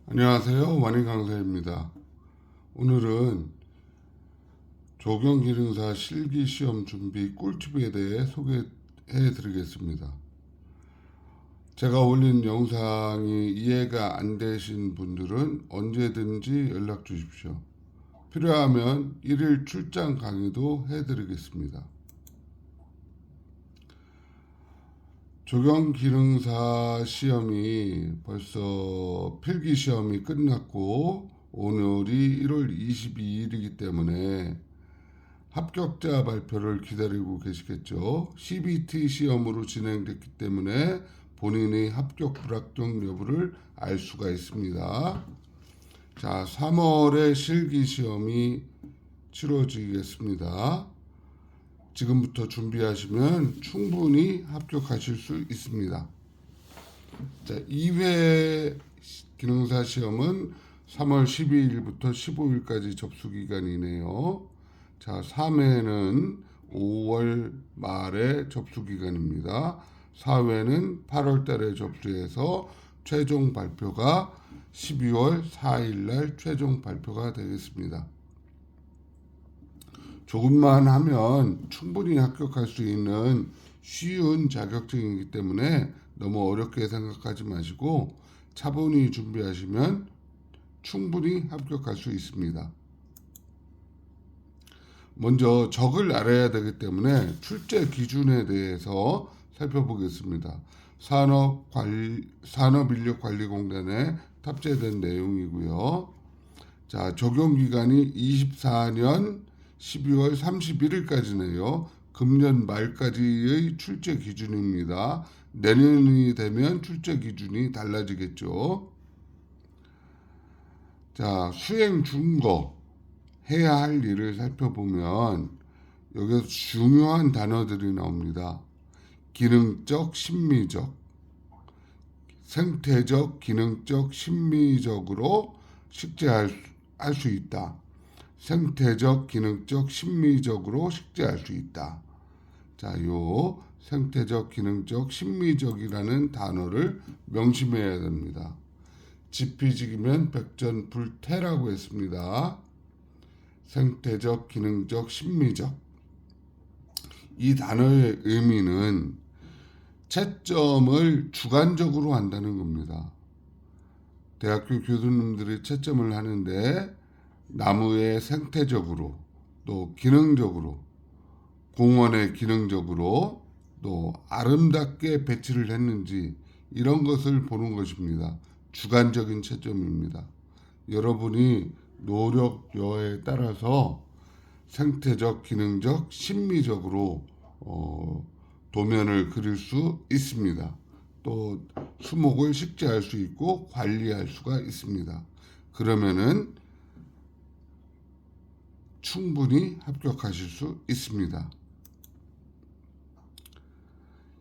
안녕하세요. 완인 강사입니다. 오늘은 조경기능사 실기시험 준비 꿀팁에 대해 소개해 드리겠습니다. 제가 올린 영상이 이해가 안 되신 분들은 언제든지 연락 주십시오. 필요하면 일일 출장 강의도 해 드리겠습니다. 조경기능사 시험이 벌써 필기 시험이 끝났고 오늘이 1월 22일이기 때문에 합격자 발표를 기다리고 계시겠죠. CBT 시험으로 진행됐기 때문에 본인의 합격 불합격 여부를 알 수가 있습니다. 자, 3월에 실기 시험이 치러지겠습니다. 지금부터 준비하시면 충분히 합격하실 수 있습니다. 자, 2회 기능사 시험은 3월 12일부터 15일까지 접수 기간이네요. 자, 3회는 5월 말에 접수 기간입니다. 4회는 8월 달에 접수해서 최종 발표가 12월 4일 날 최종 발표가 되겠습니다. 조금만 하면 충분히 합격할 수 있는 쉬운 자격증이기 때문에 너무 어렵게 생각하지 마시고 차분히 준비하시면 충분히 합격할 수 있습니다. 먼저 적을 알아야 되기 때문에 출제 기준에 대해서 살펴보겠습니다. 산업인력관리공단에 탑재된 내용이고요. 자, 적용 기간이 24년 12월 31일까지네요. 금년 말까지의 출제 기준입니다. 내년이 되면 출제 기준이 달라지겠죠. 자, 수행 준거 해야 할 일을 살펴보면 여기서 중요한 단어들이 나옵니다. 기능적, 심미적, 생태적, 기능적, 심미적으로 식재할 수 있다. 생태적, 기능적, 심미적으로 식재할 수 있다. 자, 요 생태적, 기능적, 심미적이라는 단어를 명심해야 됩니다. 지피지기면 백전불태라고 했습니다. 생태적, 기능적, 심미적. 이 단어의 의미는 채점을 주관적으로 한다는 겁니다. 대학교 교수님들이 채점을 하는데 나무의 생태적으로 또 기능적으로 공원의 기능적으로 또 아름답게 배치를 했는지 이런 것을 보는 것입니다. 주관적인 채점입니다. 여러분이 노력여에 따라서 생태적, 기능적, 심미적으로 도면을 그릴 수 있습니다. 또 수목을 식재할 수 있고 관리할 수가 있습니다. 그러면은 충분히 합격하실 수 있습니다.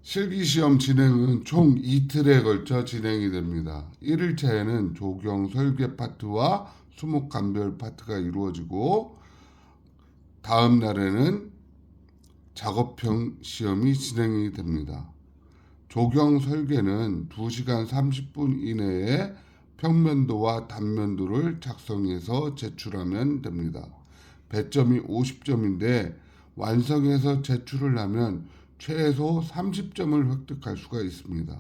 실기시험 진행은 총 이틀에 걸쳐 진행이 됩니다. 1일차에는 조경 설계 파트와 수목 감별 파트가 이루어지고 다음 날에는 작업형 시험이 진행이 됩니다. 조경 설계는 2시간 30분 이내에 평면도와 단면도를 작성해서 제출하면 됩니다. 배점이 50점인데 완성해서 제출을 하면 최소 30점을 획득할 수가 있습니다.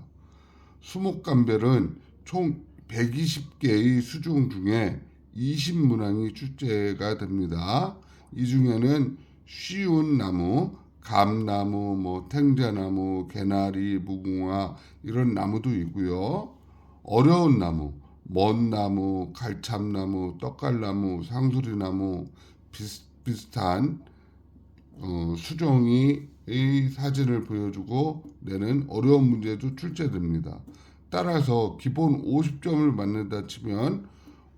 수목감별은 총 120개의 수종 중에 20문항이 출제가 됩니다. 이 중에는 쉬운 나무, 감나무, 탱자나무, 개나리, 무궁화 이런 나무도 있고요. 어려운 나무, 먼나무, 갈참나무, 떡갈나무, 상수리나무 비슷한 수종의 사진을 보여주고 내는 어려운 문제도 출제됩니다. 따라서 기본 50점을 맞는다 치면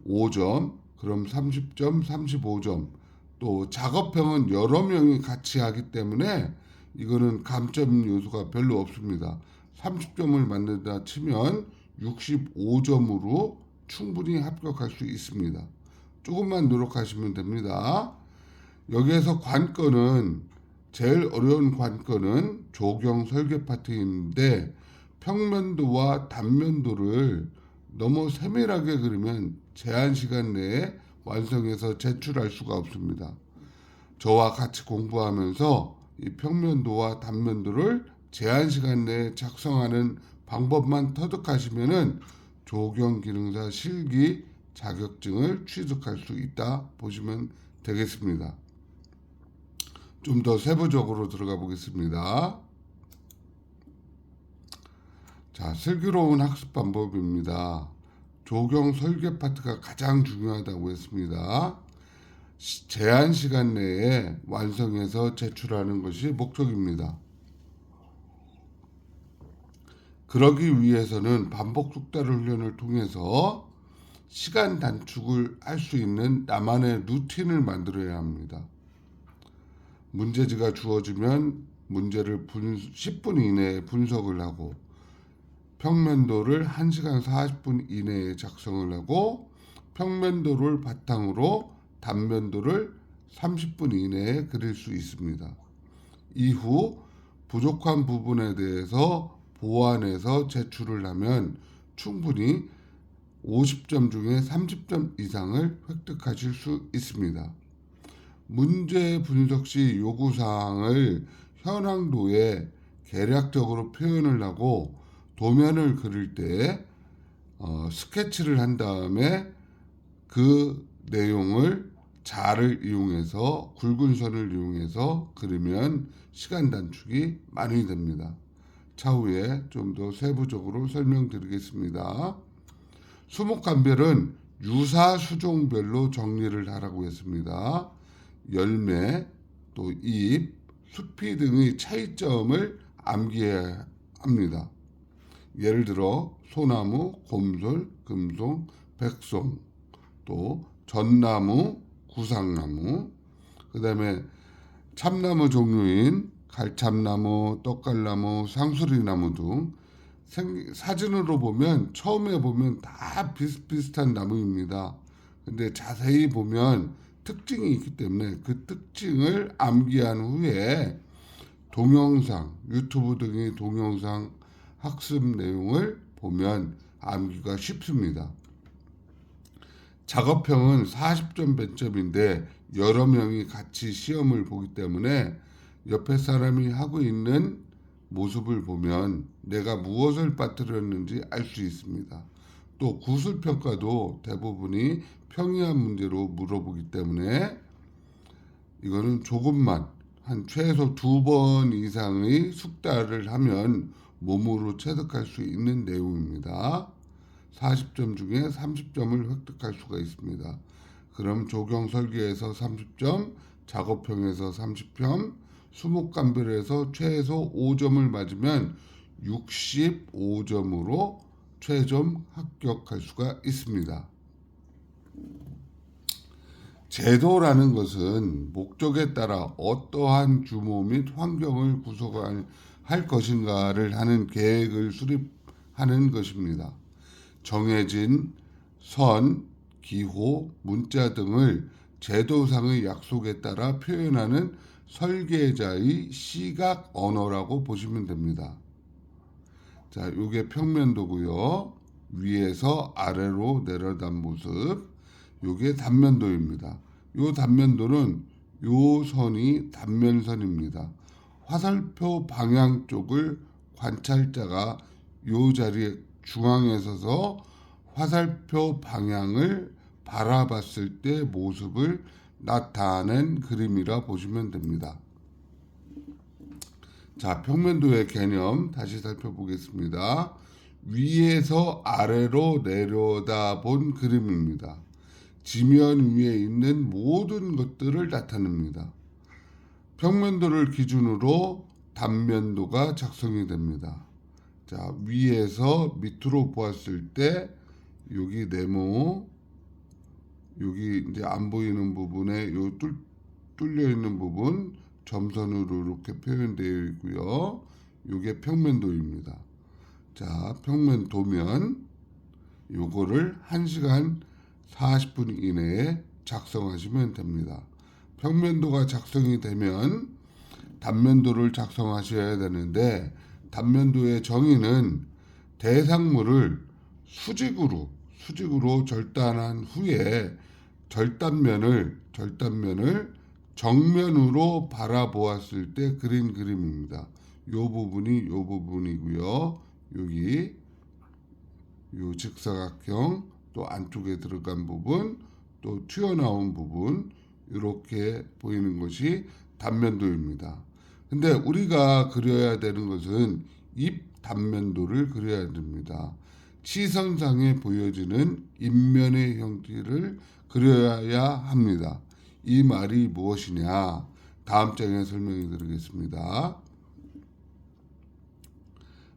5점, 그럼 30점, 35점. 또 작업형은 여러 명이 같이 하기 때문에 이거는 감점 요소가 별로 없습니다. 30점을 맞는다 치면 65점으로 충분히 합격할 수 있습니다. 조금만 노력하시면 됩니다. 여기에서 관건은 제일 어려운 관건은 조경 설계 파트인데 평면도와 단면도를 너무 세밀하게 그리면 제한 시간 내에 완성해서 제출할 수가 없습니다. 저와 같이 공부하면서 이 평면도와 단면도를 제한 시간 내에 작성하는 방법만 터득하시면은 조경기능사 실기 자격증을 취득할 수 있다 보시면 되겠습니다. 좀 더 세부적으로 들어가 보겠습니다. 자, 슬기로운 학습 방법입니다. 조경 설계 파트가 가장 중요하다고 했습니다. 제한 시간 내에 완성해서 제출하는 것이 목적입니다. 그러기 위해서는 반복 숙달 훈련을 통해서 시간 단축을 할 수 있는 나만의 루틴을 만들어야 합니다. 문제지가 주어지면 문제를 10분 이내에 분석을 하고 평면도를 1시간 40분 이내에 작성을 하고 평면도를 바탕으로 단면도를 30분 이내에 그릴 수 있습니다. 이후 부족한 부분에 대해서 보완해서 제출을 하면 충분히 50점 중에 30점 이상을 획득하실 수 있습니다. 문제 분석 시 요구사항을 현황도에 계략적으로 표현을 하고 도면을 그릴 때 스케치를 한 다음에 그 내용을 자를 이용해서 굵은 선을 이용해서 그리면 시간 단축이 많이 됩니다. 차후에 좀 더 세부적으로 설명드리겠습니다. 수목감별은 유사 수종별로 정리를 하라고 했습니다. 열매, 또 잎, 숲이 등의 차이점을 암기해야 합니다. 예를 들어 소나무, 곰솔, 금송, 백송, 또 전나무, 구상나무, 그 다음에 참나무 종류인 갈참나무, 떡갈나무, 상수리나무 등 사진으로 보면 처음에 보면 다 비슷비슷한 나무입니다. 근데 자세히 보면 특징이 있기 때문에 그 특징을 암기한 후에 동영상, 유튜브 등의 동영상 학습 내용을 보면 암기가 쉽습니다. 작업형은 40점 배점인데 여러 명이 같이 시험을 보기 때문에 옆에 사람이 하고 있는 모습을 보면 내가 무엇을 빠뜨렸는지 알 수 있습니다. 또 구술평가도 대부분이 평이한 문제로 물어보기 때문에 이거는 조금만 한 최소 2번 이상의 숙달을 하면 몸으로 체득할 수 있는 내용입니다. 40점 중에 30점을 획득할 수가 있습니다. 그럼 조경 설계에서 30점, 작업형에서 30점, 수목감별에서 최소 5점을 맞으면 65점으로 최종 합격할 수가 있습니다. 제도라는 것은 목적에 따라 어떠한 규모 및 환경을 구성할 것인가를 하는 계획을 수립하는 것입니다. 정해진 선, 기호, 문자 등을 제도상의 약속에 따라 표현하는 설계자의 시각 언어라고 보시면 됩니다. 자, 요게 평면도고요. 위에서 아래로 내려간 모습. 요게 단면도입니다. 요 단면도는 요 선이 단면선입니다. 화살표 방향 쪽을 관찰자가 요 자리에 중앙에 서서 화살표 방향을 바라봤을 때 모습을 나타낸 그림이라 보시면 됩니다. 자, 평면도의 개념 다시 살펴보겠습니다. 위에서 아래로 내려다본 그림입니다. 지면 위에 있는 모든 것들을 나타냅니다. 평면도를 기준으로 단면도가 작성이 됩니다. 자, 위에서 밑으로 보았을 때 여기 네모, 여기 이제 안 보이는 부분에 요 뚫려 있는 부분 점선으로 이렇게 표현되어 있고요. 요게 평면도입니다. 자, 평면도면 요거를 1시간 40분 이내에 작성하시면 됩니다. 평면도가 작성이 되면 단면도를 작성하셔야 되는데 단면도의 정의는 대상물을 수직으로 수직으로 절단한 후에 절단면을 정면으로 바라보았을 때 그린 그림입니다. 요 부분이고요. 여기 요 직사각형, 또 안쪽에 들어간 부분, 또 튀어나온 부분, 이렇게 보이는 것이 단면도입니다. 근데 우리가 그려야 되는 것은 입 단면도를 그려야 됩니다. 시선상에 보여지는 입면의 형태를 그려야 합니다. 이 말이 무엇이냐? 다음 장에 설명해 드리겠습니다.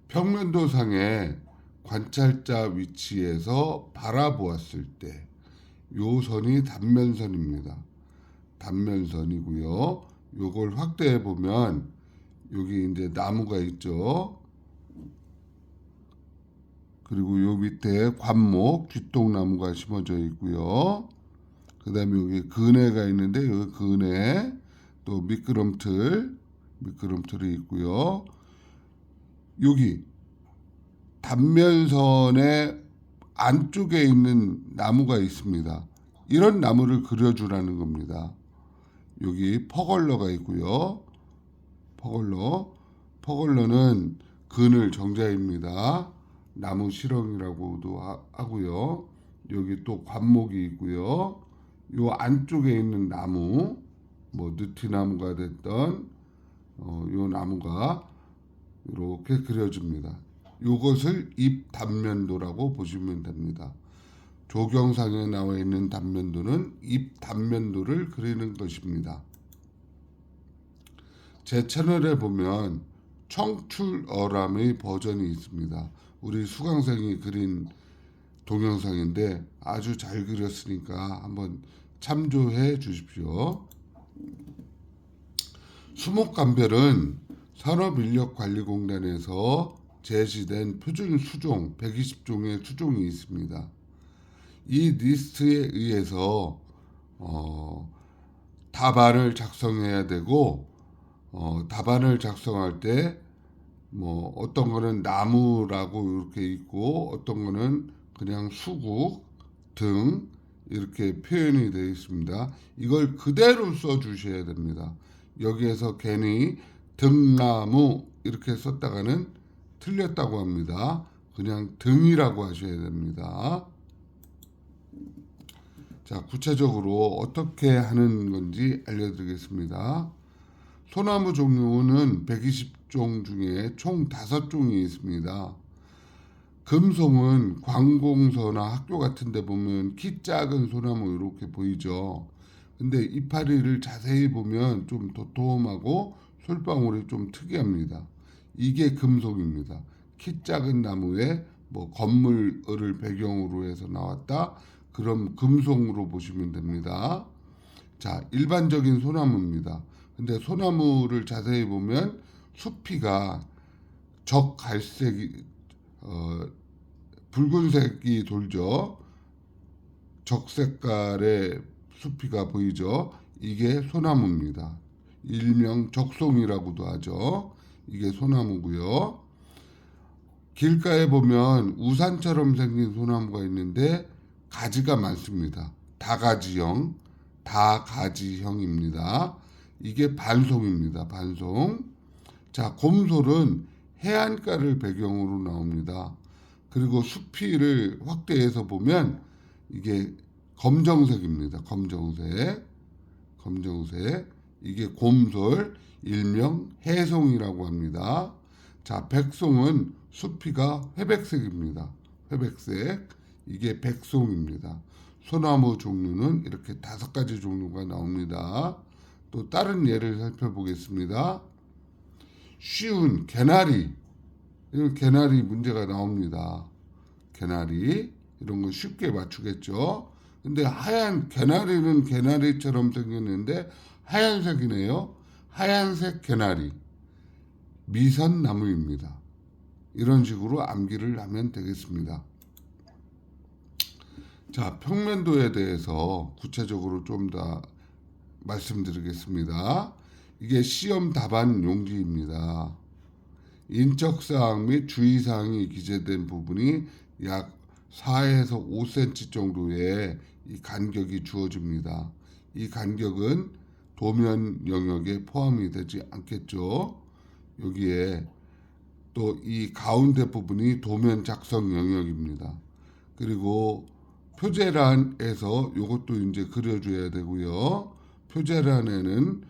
평면도상의 관찰자 위치에서 바라보았을 때 요 선이 단면선입니다. 단면선이고요. 요걸 확대해 보면 여기 이제 나무가 있죠. 그리고 요 밑에 관목, 쥐똥나무가 심어져 있고요. 그 다음에 여기 그네가 있는데 여기 그네, 또 미끄럼틀이 있고요. 여기 단면선의 안쪽에 있는 나무가 있습니다. 이런 나무를 그려주라는 겁니다. 여기 퍼걸러가 있고요. 퍼걸러는 그늘 정자입니다. 나무 실형이라고도 하고요. 여기 또 관목이 있고요. 요 안쪽에 있는 나무, 뭐 느티나무가 됐던 요 나무가 이렇게 그려집니다. 이것을 입 단면도라고 보시면 됩니다. 조경상에 나와 있는 단면도는 입 단면도를 그리는 것입니다. 제 채널에 보면 청출어람의 버전이 있습니다. 우리 수강생이 그린 동영상인데 아주 잘 그렸으니까 한번 참조해 주십시오. 수목감별은 산업인력관리공단에서 제시된 표준 수종 120종의 수종이 있습니다. 이 리스트에 의해서 답안을 작성해야 되고 답안을 작성할 때 뭐 어떤 거는 나무라고 이렇게 있고 어떤 거는 그냥 수국 등 이렇게 표현이 되어 있습니다. 이걸 그대로 써 주셔야 됩니다. 여기에서 괜히 등나무 이렇게 썼다가는 틀렸다고 합니다. 그냥 등이라고 하셔야 됩니다. 자, 구체적으로 어떻게 하는 건지 알려드리겠습니다. 소나무 종류는 120종 중에 총 5종이 있습니다. 금송은 관공서나 학교 같은 데 보면 키 작은 소나무 이렇게 보이죠. 근데 이파리를 자세히 보면 좀 도톰하고 솔방울이 좀 특이합니다. 이게 금송입니다. 키 작은 나무에 뭐 건물을 배경으로 해서 나왔다. 그럼 금송으로 보시면 됩니다. 자, 일반적인 소나무입니다. 근데 소나무를 자세히 보면 수피가 적갈색이 붉은색이 돌죠. 적색깔의 수피가 보이죠. 이게 소나무입니다. 일명 적송이라고도 하죠. 이게 소나무고요. 길가에 보면 우산처럼 생긴 소나무가 있는데 가지가 많습니다. 다가지형입니다. 이게 반송입니다. 반송. 자, 곰솔은 해안가를 배경으로 나옵니다. 그리고 수피를 확대해서 보면 이게 검정색입니다. 검정색. 이게 곰솔, 일명 해송이라고 합니다. 자, 백송은 수피가 회백색입니다. 회백색. 이게 백송입니다. 소나무 종류는 이렇게 5가지 종류가 나옵니다. 또 다른 예를 살펴보겠습니다. 쉬운 개나리. 이런 개나리 문제가 나옵니다. 개나리. 이런 거 쉽게 맞추겠죠. 근데 하얀 개나리는 개나리처럼 생겼는데 하얀색이네요. 하얀색 개나리. 미선나무입니다. 이런 식으로 암기를 하면 되겠습니다. 자, 평면도에 대해서 구체적으로 좀 더 말씀드리겠습니다. 이게 시험 답안 용지입니다. 인적사항 및 주의사항이 기재된 부분이 약 4에서 5cm 정도의 이 간격이 주어집니다. 이 간격은 도면 영역에 포함이 되지 않겠죠. 여기에 또 이 가운데 부분이 도면 작성 영역입니다. 그리고 표제란에서 이것도 이제 그려줘야 되고요. 표제란에는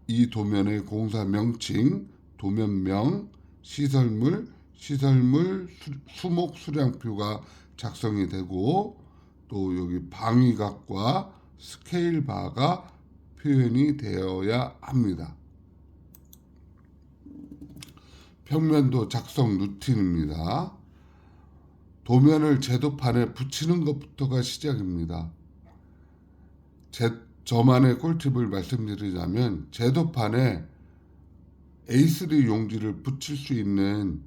이 도면의 공사 명칭, 도면명, 시설물, 수목 수량표가 작성이 되고 또 여기 방위각과 스케일 바가 표현이 되어야 합니다. 평면도 작성 루틴입니다. 도면을 제도판에 붙이는 것부터가 시작입니다. 저만의 꿀팁을 말씀드리자면 제도판에 A3 용지를 붙일 수 있는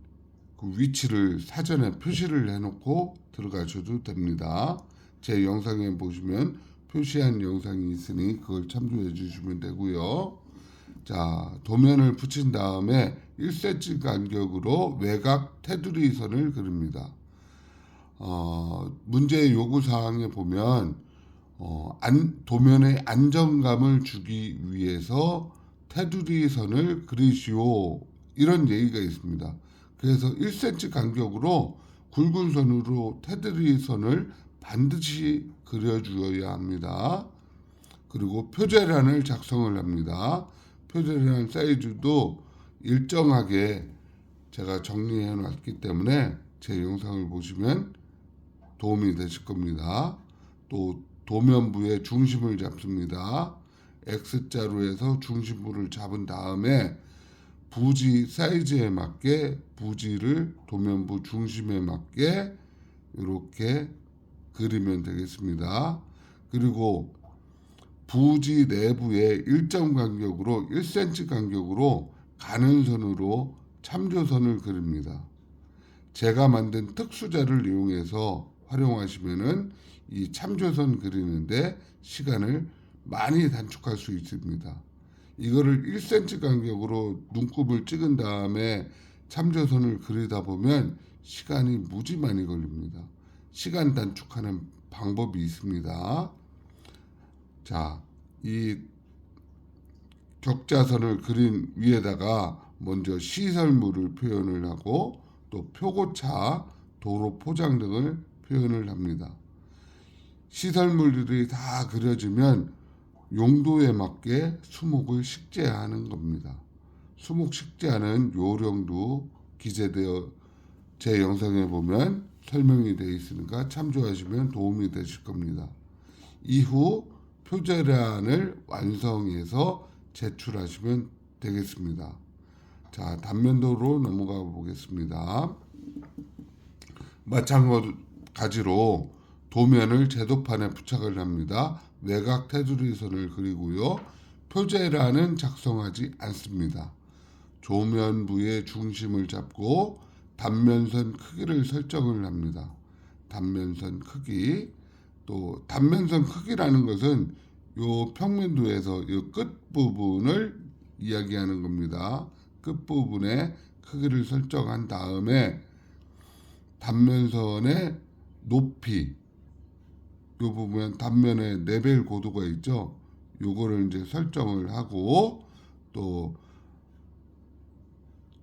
그 위치를 사전에 표시를 해놓고 들어가셔도 됩니다. 제 영상에 보시면 표시한 영상이 있으니 그걸 참조해 주시면 되고요. 자, 도면을 붙인 다음에 1cm 간격으로 외곽 테두리 선을 그립니다. 문제 요구 사항에 보면 도면의 안정감을 주기 위해서 테두리 선을 그리시오 이런 얘기가 있습니다. 그래서 1cm 간격으로 굵은 선으로 테두리 선을 반드시 그려주어야 합니다. 그리고 표제란을 작성을 합니다. 표제란 사이즈도 일정하게 제가 정리해 놨기 때문에 제 영상을 보시면 도움이 되실 겁니다. 또 도면부의 중심을 잡습니다. X자로 해서 중심부를 잡은 다음에 부지 사이즈에 맞게 부지를 도면부 중심에 맞게 이렇게 그리면 되겠습니다. 그리고 부지 내부에 일정 간격으로 1cm 간격으로 가는 선으로 참조선을 그립니다. 제가 만든 특수자를 이용해서 활용하시면은 이 참조선 그리는데 시간을 많이 단축할 수 있습니다. 이거를 1cm 간격으로 눈곱을 찍은 다음에 참조선을 그리다 보면 시간이 무지 많이 걸립니다. 시간 단축하는 방법이 있습니다. 자, 이 격자선을 그린 위에다가 먼저 시설물을 표현을 하고 또 표고차, 도로 포장 등을 표현을 합니다. 시설물들이 다 그려지면 용도에 맞게 수목을 식재하는 겁니다. 수목 식재하는 요령도 기재되어 제 영상에 보면 설명이 되어 있으니까 참조하시면 도움이 되실 겁니다. 이후 표제란을 완성해서 제출하시면 되겠습니다. 자, 단면도로 넘어가 보겠습니다. 마찬가지로 도면을 제도판에 부착을 합니다. 외곽 테두리 선을 그리고요. 표제란은 작성하지 않습니다. 조면부의 중심을 잡고 단면선 크기를 설정을 합니다. 단면선 크기. 또 단면선 크기라는 것은 요 평면도에서 이 끝부분을 이야기하는 겁니다. 끝부분의 크기를 설정한 다음에 단면선의 높이 요 부분 단면에 레벨 고도가 있죠. 요거를 이제 설정을 하고 또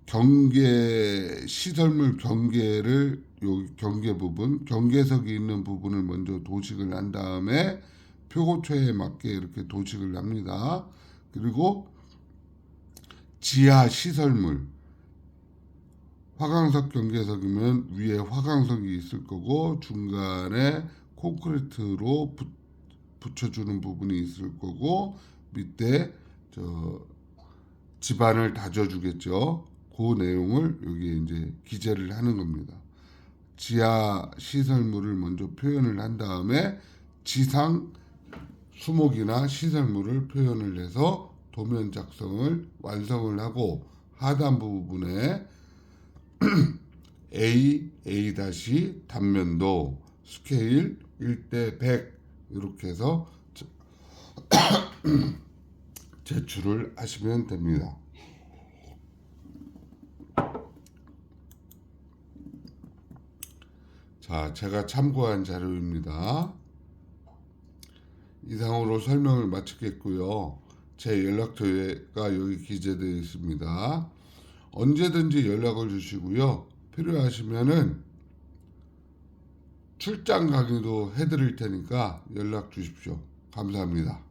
경계 시설물 경계를 요 경계 부분 경계석이 있는 부분을 먼저 도식을 한 다음에 표고초에 맞게 이렇게 도식을 합니다. 그리고 지하 시설물 화강석 경계석이면 위에 화강석이 있을 거고 중간에 콘크리트로 붙여주는 부분이 있을 거고 밑에 지반을 다져주겠죠. 그 내용을 여기에 이제 기재를 하는 겁니다. 지하 시설물을 먼저 표현을 한 다음에 지상 수목이나 시설물을 표현을 해서 도면 작성을 완성을 하고 하단 부분에 A 단면도 스케일 1대 100 이렇게 해서 제출을 하시면 됩니다. 자, 제가 참고한 자료입니다. 이상으로 설명을 마치겠고요. 제 연락처가 여기 기재되어 있습니다. 언제든지 연락을 주시고요. 필요하시면은 출장 강의도 해드릴 테니까 연락 주십시오. 감사합니다.